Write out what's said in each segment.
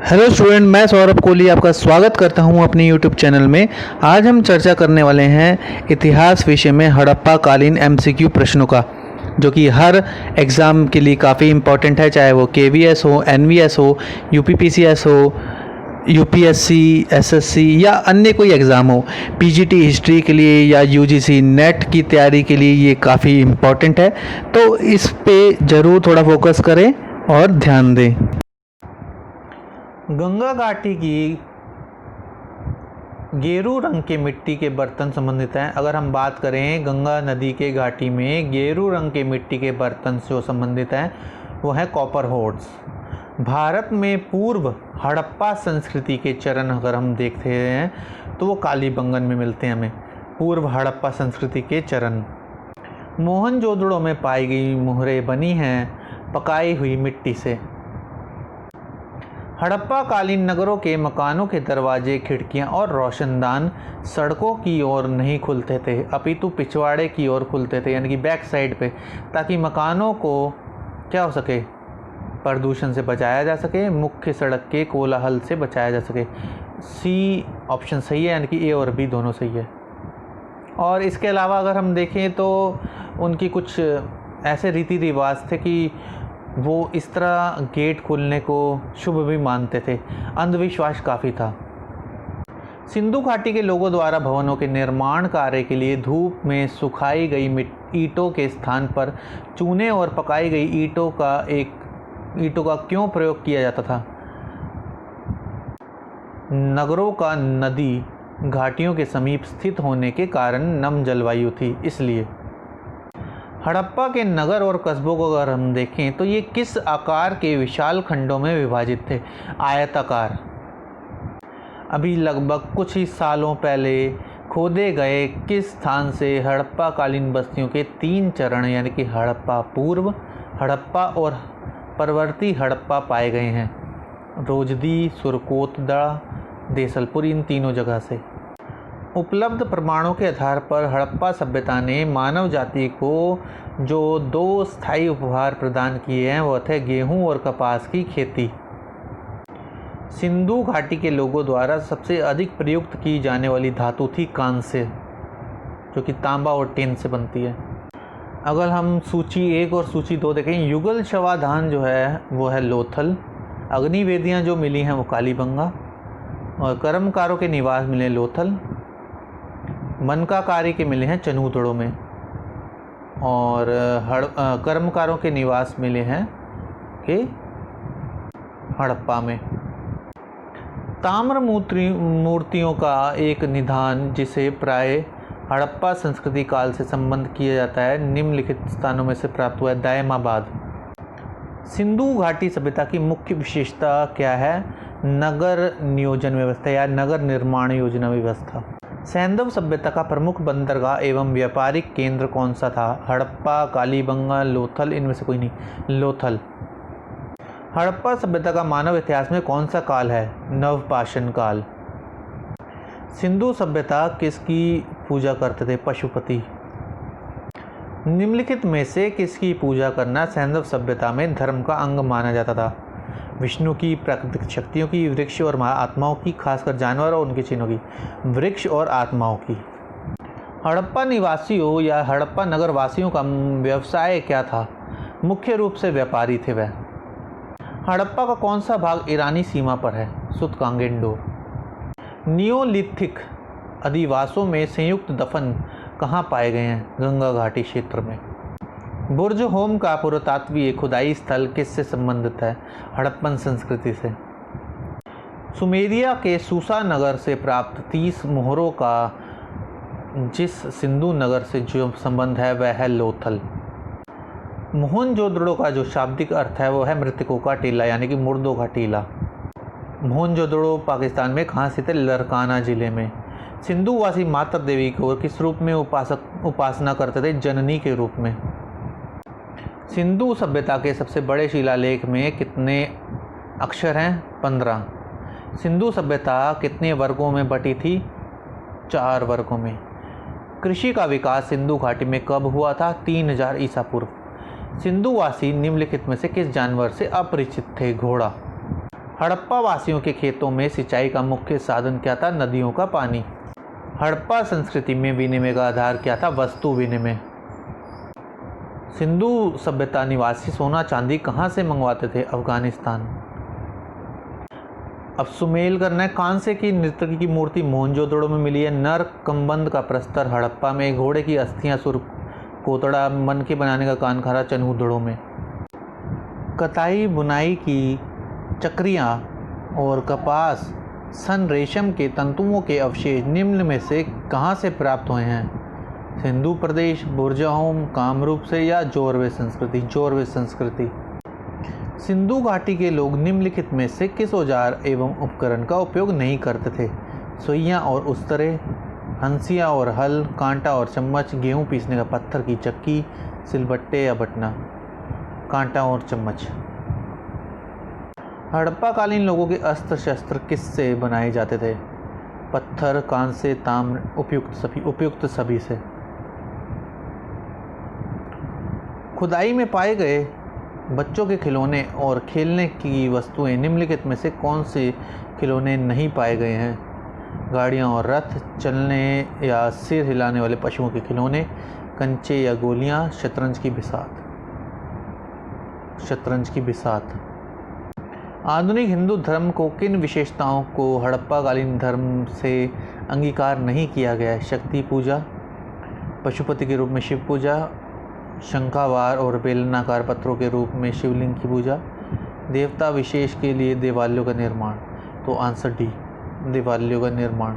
Hello student, मैं सौरभ कोहली आपका स्वागत करता हूं अपने यूट्यूब चैनल में। आज हम चर्चा करने वाले हैं इतिहास विषय में हड़प्पा कालीन एमसीक्यू प्रश्नों का, जो कि हर एग्ज़ाम के लिए काफ़ी इम्पोर्टेंट है, चाहे वो केवीएस हो, एनवीएस हो, यूपीपीसीएस हो, यूपीएससी, एसएससी या अन्य कोई एग्ज़ाम हो। पीजीटी हिस्ट्री के लिए या यूजीसी नेट की तैयारी के लिए ये काफ़ी इम्पोर्टेंट है, तो इस पे ज़रूर थोड़ा फोकस करें और ध्यान दें। गंगा घाटी की गेरू रंग के मिट्टी के बर्तन संबंधित हैं। अगर हम बात करें गंगा नदी के घाटी में गेरू रंग के मिट्टी के बर्तन जो संबंधित हैं वो है कॉपर होर्ड्स। भारत में पूर्व हड़प्पा संस्कृति के चरण अगर हम देखते हैं तो वो कालीबंगन में मिलते हैं हमें। पूर्व हड़प्पा संस्कृति के चरण मोहनजोदड़ो में पाई गई मोहरें बनी हैं पकाई हुई मिट्टी से। हड़प्पा कालीन नगरों के मकानों के दरवाजे, खिड़कियां और रोशनदान सड़कों की ओर नहीं खुलते थे, अपितु पिछवाड़े की ओर खुलते थे, यानी कि बैक साइड पे, ताकि मकानों को क्या हो सके, प्रदूषण से बचाया जा सके, मुख्य सड़क के कोलाहल से बचाया जा सके। सी ऑप्शन सही है, यानी कि ए और बी दोनों सही है। और इसके अलावा अगर हम देखें तो उनकी कुछ ऐसे रीति रिवाज थे कि वो इस तरह गेट खोलने को शुभ भी मानते थे। अंधविश्वास काफ़ी था। सिंधु घाटी के लोगों द्वारा भवनों के निर्माण कार्य के लिए धूप में सुखाई गई ईंटों के स्थान पर चूने और पकाई गई ईंटों का क्यों प्रयोग किया जाता था? नगरों का नदी घाटियों के समीप स्थित होने के कारण नम जलवायु थी, इसलिए। हड़प्पा के नगर और कस्बों को अगर हम देखें तो ये किस आकार के विशाल खंडों में विभाजित थे? आयताकार। अभी लगभग कुछ ही सालों पहले खोदे गए किस स्थान से हड़प्पा कालीन बस्तियों के 3 चरण, यानी कि हड़प्पा पूर्व, हड़प्पा और परवर्ती हड़प्पा पाए गए हैं? रोजदी, सुरकोतदा, देसलपुर, इन तीनों जगह से। उपलब्ध प्रमाणों के आधार पर हड़प्पा सभ्यता ने मानव जाति को जो 2 स्थायी उपहार प्रदान किए हैं वो थे गेहूं और कपास की खेती। सिंधु घाटी के लोगों द्वारा सबसे अधिक प्रयुक्त की जाने वाली धातु थी कांस्य, जो कि तांबा और टिन से बनती है। अगर हम सूची 1 और सूची 2 देखें, युगल शवाधान जो है वो है लोथल, अग्निवेदियाँ जो मिली हैं वो कालीबंगा, और कर्मकारों के निवास मिले लोथल, मनकाकारी के मिले हैं चनूतड़ों में, और कर्मकारों के निवास मिले हैं कि हड़प्पा में। ताम्र मूर्तियों का एक निदान जिसे प्राय हड़प्पा संस्कृति काल से संबंध किया जाता है निम्नलिखित स्थानों में से प्राप्त हुआ है। दायमाबाद। सिंधु घाटी सभ्यता की मुख्य विशेषता क्या है? नगर नियोजन व्यवस्था या नगर निर्माण योजना व्यवस्था। सैंधव सभ्यता का प्रमुख बंदरगाह एवं व्यापारिक केंद्र कौन सा था? हड़प्पा, कालीबंगा, लोथल, इनमें से कोई नहीं, लोथल। हड़प्पा सभ्यता का मानव इतिहास में कौन सा काल है? नवपाषाण काल। सिंधु सभ्यता किसकी पूजा करते थे? पशुपति। निम्नलिखित में से किसकी पूजा करना सैंधव सभ्यता में धर्म का अंग माना जाता था? विष्णु की, प्राकृतिक शक्तियों की, वृक्ष और आत्माओं की, खासकर जानवर और उनके चिन्हों की। वृक्ष और आत्माओं की। हड़प्पा निवासियों या हड़प्पा नगर वासियों का व्यवसाय क्या था? मुख्य रूप से व्यापारी थे वह। हड़प्पा का कौन सा भाग ईरानी सीमा पर है? सुतकांगेंडोर। नियोलिथिक अधिवासों में संयुक्त दफन कहाँ पाए गए हैं? गंगा घाटी क्षेत्र में। बुर्ज होम का पुरातत्वीय खुदाई स्थल किससे संबंधित है? हड़प्पन संस्कृति से। सुमेरिया के सूसा नगर से प्राप्त 30 मोहरों का जिस सिंधु नगर से जो संबंध है वह है लोथल। मोहनजोदड़ो का जो शाब्दिक अर्थ है वो है मृतकों का टीला, यानी कि मुर्दों का टीला। मोहनजोदड़ो पाकिस्तान में कहाँ स्थित है? लरकाना जिले में। सिंधुवासी माता देवी को किस रूप में उपासना करते थे? जननी के रूप में। सिंधु सभ्यता के सबसे बड़े शिलालेख में कितने अक्षर हैं? 15। सिंधु सभ्यता कितने वर्गों में बटी थी? 4 वर्गों में। कृषि का विकास सिंधु घाटी में कब हुआ था? 3000 ईसा पूर्व। सिंधुवासी निम्नलिखित में से किस जानवर से अपरिचित थे? घोड़ा। हड़प्पा वासियों के खेतों में सिंचाई का मुख्य साधन क्या था? नदियों का पानी। हड़प्पा संस्कृति में विनिमय का आधार क्या था? वस्तु विनिमय। सिंधु सभ्यता निवासी सोना चांदी कहाँ से मंगवाते थे? अफगानिस्तान। अब सुमेल करना है। कांसे की नर्तकी की मूर्ति मोहनजोदड़ो में मिली है। नर कम्बंद का प्रस्तर हड़प्पा में। घोड़े की अस्थियां सुर कोतड़ा मन के बनाने का कानखारा चनहूदड़ो में। कताई बुनाई की चक्रियाँ और कपास सन रेशम के तंतुओं के अवशेष निम्न में से कहाँ से प्राप्त हुए हैं? सिंधु प्रदेश, बुरजाहोम, कामरूप से या जोरवे संस्कृति? जोरवे संस्कृति। सिंधु घाटी के लोग निम्नलिखित में से किस औजार एवं उपकरण का उपयोग नहीं करते थे? सुइयाँ और उस्तरे, हंसिया और हल, कांटा और चम्मच, गेहूँ पीसने का पत्थर की चक्की, सिलबट्टे या बटना? कांटा और चम्मच। हड़प्पा कालीन लोगों के अस्त्र शस्त्र किससे बनाए जाते थे? पत्थर, कांसे, ताम्र, उपयुक्त सभी से। खुदाई में पाए गए बच्चों के खिलौने और खेलने की वस्तुएं निम्नलिखित में से कौन से खिलौने नहीं पाए गए हैं? गाड़ियां और रथ, चलने या सिर हिलाने वाले पशुओं के खिलौने, कंचे या गोलियां, शतरंज की बिसात? शतरंज की बिसात। आधुनिक हिंदू धर्म को किन विशेषताओं को हड़प्पा कालीन धर्म से अंगीकार नहीं किया गया है? शक्ति पूजा, पशुपति के रूप में शिव पूजा, शंखावार और बेलनाकार पत्थरों के रूप में शिवलिंग की पूजा, देवता विशेष के लिए देवालयों का निर्माण? तो आंसर डी, देवालयों का निर्माण।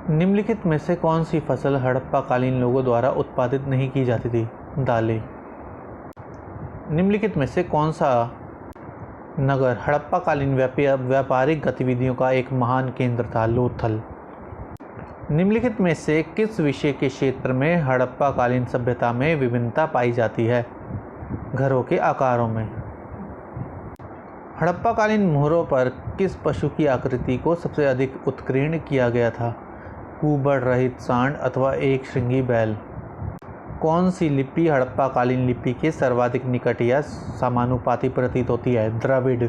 निम्नलिखित में से कौन सी फसल हड़प्पा कालीन लोगों द्वारा उत्पादित नहीं की जाती थी? दालें। निम्नलिखित में से कौन सा नगर हड़प्पा कालीन व्यापारिक गतिविधियों का एक महान केंद्र था? लोथल। निम्नलिखित में से किस विषय के क्षेत्र में हड़प्पा कालीन सभ्यता में विभिन्नता पाई जाती है? घरों के आकारों में। हड़प्पा कालीन मोहरों पर किस पशु की आकृति को सबसे अधिक उत्कीर्ण किया गया था? कुबड़ रहित सांड अथवा एक श्रृंगी बैल? कौन सी लिपि हड़प्पा कालीन लिपि के सर्वाधिक निकट या समानुपाती प्रतीत होती है? द्रविड़।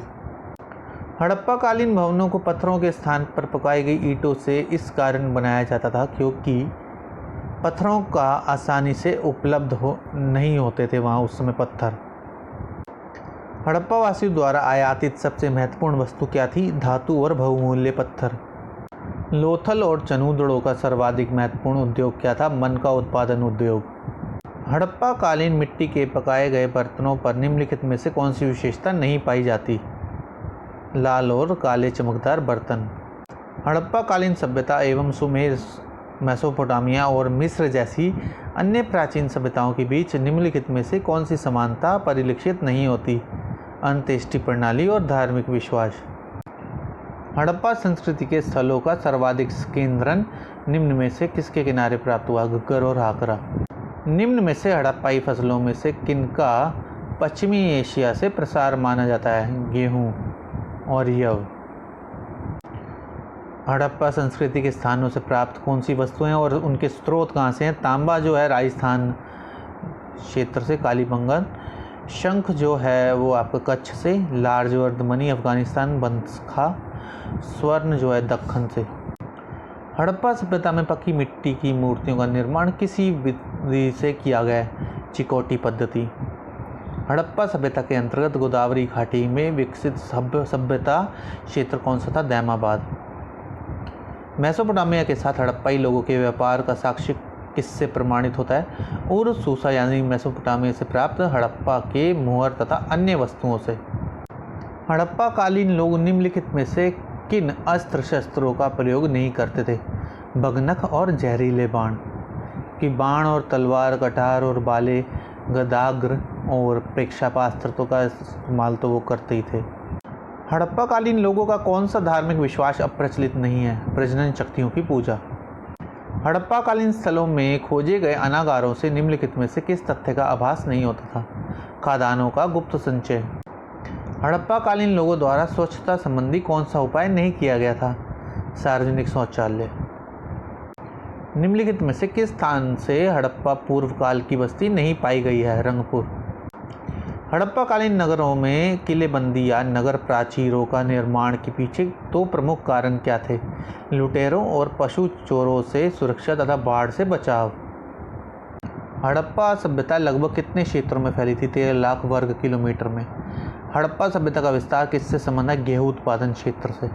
हड़प्पा कालीन भवनों को पत्थरों के स्थान पर पकाई गई ईंटों से इस कारण बनाया जाता था क्योंकि पत्थरों का आसानी से उपलब्ध नहीं होते थे वहाँ उस समय पत्थर। हड़प्पा वासियों द्वारा आयातित सबसे महत्वपूर्ण वस्तु क्या थी? धातु और बहुमूल्य पत्थर। लोथल और चनहूदड़ो का सर्वाधिक महत्वपूर्ण उद्योग क्या था? मन का उत्पादन उद्योग। हड़प्पा कालीन मिट्टी के पकाए गए बर्तनों पर निम्नलिखित में से कौन सी विशेषता नहीं पाई जाती? लाल और काले चमकदार बर्तन। हड़प्पा कालीन सभ्यता एवं सुमेर, मेसोपोटामिया और मिस्र जैसी अन्य प्राचीन सभ्यताओं के बीच निम्नलिखित में से कौन सी समानता परिलक्षित नहीं होती? अंत्येष्टि प्रणाली और धार्मिक विश्वास। हड़प्पा संस्कृति के स्थलों का सर्वाधिक केंद्रन निम्न में से किसके किनारे प्राप्त हुआ? घग्गर और हाकरा। निम्न में से हड़प्पाई फसलों में से किनका पश्चिमी एशिया से प्रसार माना जाता है? गेहूँ और यव। हड़प्पा संस्कृति के स्थानों से प्राप्त कौन सी वस्तुएं और उनके स्रोत कहाँ से हैं? तांबा जो है राजस्थान क्षेत्र से, कालीबंगन। शंख जो है वो आपका कच्छ से, लार्ज वर्धमनी अफगानिस्तान, बंसखा। स्वर्ण जो है दक्खन से। हड़प्पा सभ्यता में पक्की मिट्टी की मूर्तियों का निर्माण किसी विधि से किया गया है? चिकोटी पद्धति। हड़प्पा सभ्यता के अंतर्गत गोदावरी घाटी में विकसित सभ्यता क्षेत्र कौन सा था? दैमाबाद। मेसोपोटामिया के साथ हड़प्पाई लोगों के व्यापार का साक्ष्य किससे प्रमाणित होता है? उर सूसा यानी मेसोपोटामिया से प्राप्त हड़प्पा के मोहर तथा अन्य वस्तुओं से। हड़प्पा कालीन लोग निम्नलिखित में से किन अस्त्र शस्त्रों का प्रयोग नहीं करते थे? भगनख और जहरीले बाण। कि बाण और तलवार, कटार और बाले, गदाग्र और प्रेक्षापास्त्र का इस्तेमाल तो वो करते ही थे। हड़प्पा कालीन लोगों का कौन सा धार्मिक विश्वास अप्रचलित नहीं है? प्रजनन शक्तियों की पूजा। हड़प्पा कालीन स्थलों में खोजे गए अनागारों से निम्नलिखित में से किस तथ्य का आभास नहीं होता था? खादानों का गुप्त संचय। हड़प्पा कालीन लोगों द्वारा स्वच्छता संबंधी कौन सा उपाय नहीं किया गया था? सार्वजनिक शौचालय। निम्नलिखित में से किस स्थान से हड़प्पा पूर्व काल की बस्ती नहीं पाई गई है? रंगपुर। हड़प्पाकालीन नगरों में किलेबंदी या नगर प्राचीरों का निर्माण के पीछे दो प्रमुख कारण क्या थे? लुटेरों और पशु चोरों से सुरक्षा तथा बाढ़ से बचाव। हड़प्पा सभ्यता लगभग कितने क्षेत्रों में फैली थी? 13 लाख वर्ग किलोमीटर में। हड़प्पा सभ्यता का विस्तार किससे संबंध है? गेहूं उत्पादन क्षेत्र से।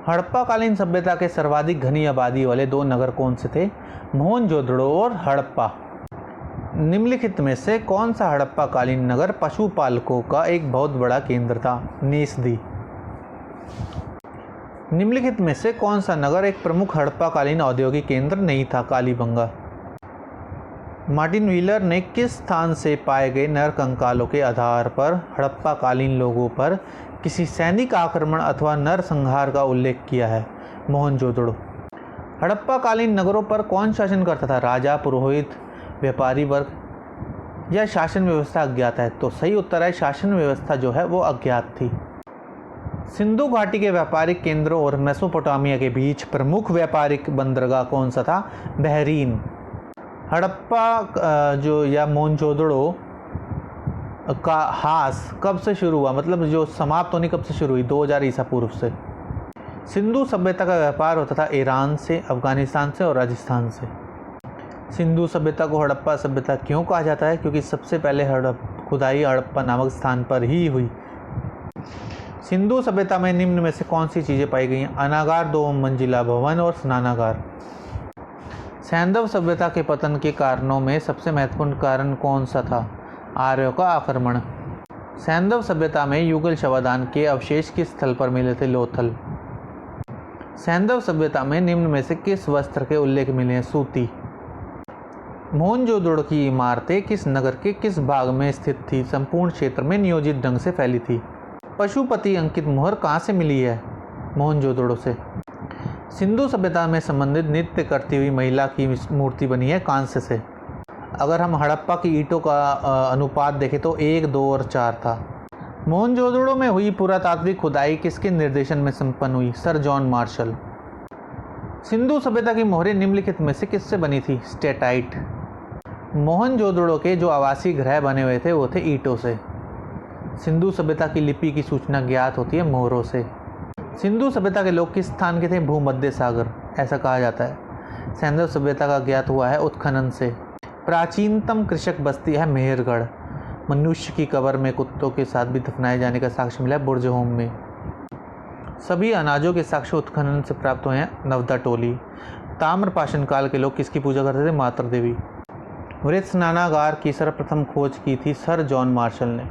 हड़प्पाकालीन सभ्यता के सर्वाधिक घनी आबादी वाले दो नगर कौन से थे? मोहनजोदड़ो और हड़प्पा। निम्नलिखित में से कौन सा हड़प्पाकालीन नगर पशुपालकों का एक बहुत बड़ा केंद्र था? नेस्दी। निम्नलिखित में से कौन सा नगर एक प्रमुख हड़प्पाकालीन औद्योगिक केंद्र नहीं था? कालीबंगा। मार्टिन व्हीलर ने किस स्थान से पाए गए नर कंकालों के आधार पर हड़प्पाकालीन लोगों पर किसी सैनिक आक्रमण अथवा नरसंहार का उल्लेख किया है? मोहनजोदड़ो। हड़प्पाकालीन नगरों पर कौन शासन करता था? राजा, पुरोहित, व्यापारी वर्ग या शासन व्यवस्था अज्ञात है? तो सही उत्तर है शासन व्यवस्था जो है वो अज्ञात थी। सिंधु घाटी के व्यापारिक केंद्रों और मेसोपोटामिया के बीच प्रमुख व्यापारिक बंदरगाह कौन सा था? बहरीन। हड़प्पा जो या मोहनजोदड़ो का हास कब से शुरू हुआ, मतलब जो समाप्त होनी कब से शुरू हुई? 2000 ईसा पूर्व से। सिंधु सभ्यता का व्यापार होता था ईरान से, अफगानिस्तान से और राजस्थान से। सिंधु सभ्यता को हड़प्पा सभ्यता क्यों कहा जाता है? क्योंकि सबसे पहले खुदाई हड़प्पा नामक स्थान पर ही हुई। सिंधु सभ्यता में निम्न में से कौन सी चीज़ें पाई गई हैं? अनागार, 2 मंजिला भवन और स्नानागार। सैंधव सभ्यता के पतन के कारणों में सबसे महत्वपूर्ण कारण कौन सा था? आर्यों का आक्रमण। सैंधव सभ्यता में युगल शवाधान के अवशेष किस स्थल पर मिले थे? लोथल। सैंधव सभ्यता में निम्न में से किस वस्त्र के उल्लेख मिले हैं? सूती। मोहनजोदड़ो की इमारतें किस नगर के किस भाग में स्थित थी? संपूर्ण क्षेत्र में नियोजित ढंग से फैली थी। पशुपति अंकित मोहर कहाँ से मिली है? मोहनजोदड़ो से। सिंधु सभ्यता में संबंधित नृत्य करती हुई महिला की मूर्ति बनी है कांस्य से। अगर हम हड़प्पा की ईंटों का अनुपात देखें तो 1, 2 और 4 था। मोहनजोदड़ो में हुई पुरातात्विक खुदाई किसके निर्देशन में संपन्न हुई? Sir John Marshall. सिंधु सभ्यता की मोहरें निम्नलिखित में से किससे बनी थी? स्टेटाइट। मोहनजोदड़ो के जो आवासीय गृह बने हुए थे वो थे ईंटों से। सिंधु सभ्यता की लिपि की सूचना ज्ञात होती है मोहरों से। सिंधु सभ्यता के लोग किस स्थान के थे? भूमध्य सागर, ऐसा कहा जाता है। सैंधव सभ्यता का ज्ञात हुआ है उत्खनन से। प्राचीनतम कृषक बस्ती है मेहरगढ़। मनुष्य की कब्र में कुत्तों के साथ भी दफनाए जाने का साक्ष्य मिला है बुर्जहोम में। सभी अनाजों के साक्ष्य उत्खनन से प्राप्त हुए हैं नवदा टोली। ताम्रपाषाण काल के लोग किसकी पूजा करते थे? मातृ देवी। वृत्त स्नानागार की सर्वप्रथम खोज की थी सर जॉन मार्शल ने।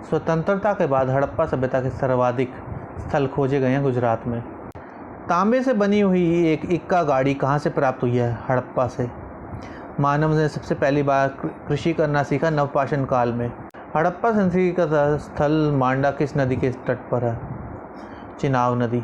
स्वतंत्रता के बाद हड़प्पा सभ्यता के सर्वाधिक स्थल खोजे गए हैं गुजरात में। तांबे से बनी हुई एक इक्का गाड़ी कहाँ से प्राप्त हुई है? हड़प्पा से। मानव ने सबसे पहली बार कृषि करना सीखा नवपाषाण काल में। हड़प्पा संस्कृति का स्थल मांडा किस नदी के तट पर है? चिनाब नदी।